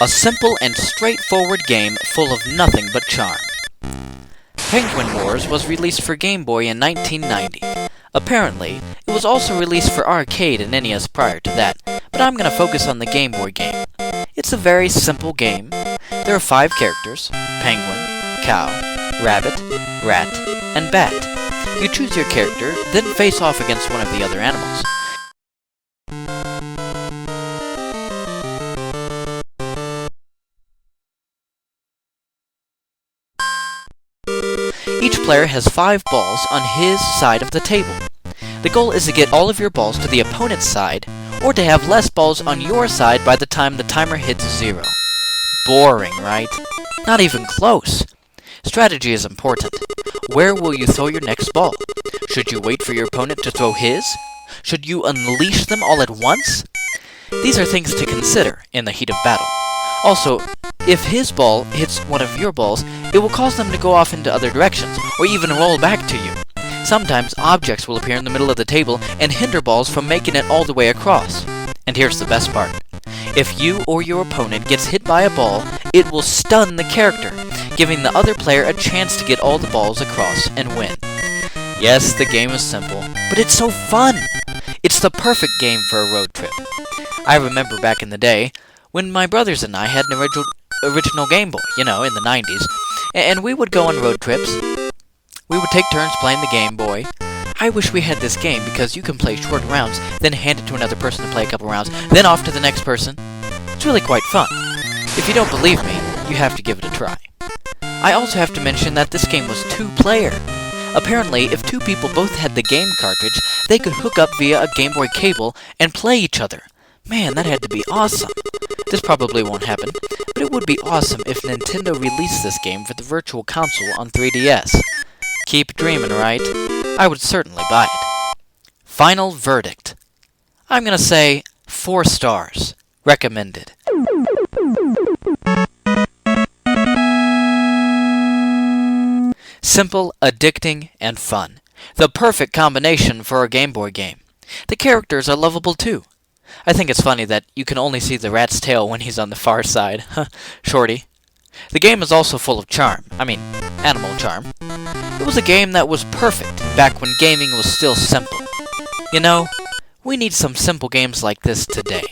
A simple and straightforward game full of nothing but charm. Penguin Wars was released for Game Boy in 1990. Apparently, it was also released for arcade and NES prior to that, but I'm going to focus on the Game Boy game. It's a very simple game. There are 5 characters: penguin, cow, rabbit, rat, and bat. You choose your character, then face off against one of the other animals. Each player has 5 balls on his side of the table. The goal is to get all of your balls to the opponent's side, or to have less balls on your side by the time the timer hits 0. Boring, right? Not even close. Strategy is important. Where will you throw your next ball? Should you wait for your opponent to throw his? Should you unleash them all at once? These are things to consider in the heat of battle. Also, if his ball hits one of your balls, it will cause them to go off into other directions, or even roll back to you. Sometimes objects will appear in the middle of the table and hinder balls from making it all the way across. And here's the best part. If you or your opponent gets hit by a ball, it will stun the character, giving the other player a chance to get all the balls across and win. Yes, the game is simple, but it's so fun! It's the perfect game for a road trip. I remember back in the day, when my brothers and I had an original Game Boy, in the 90s, and we would go on road trips. We would take turns playing the Game Boy. I wish we had this game because you can play short rounds, then hand it to another person to play a couple rounds, then off to the next person. It's really quite fun. If you don't believe me, you have to give it a try. I also have to mention that this game was 2-player. Apparently, if 2 people both had the game cartridge, they could hook up via a Game Boy cable and play each other. Man, that had to be awesome. This probably won't happen, but it would be awesome if Nintendo released this game for the Virtual Console on 3DS. Keep dreaming, right? I would certainly buy it. Final verdict. I'm gonna say 4 stars. Recommended. Simple, addicting, and fun. The perfect combination for a Game Boy game. The characters are lovable too. I think it's funny that you can only see the rat's tail when he's on the far side. Shorty. The game is also full of charm. Animal charm. It was a game that was perfect back when gaming was still simple. We need some simple games like this today.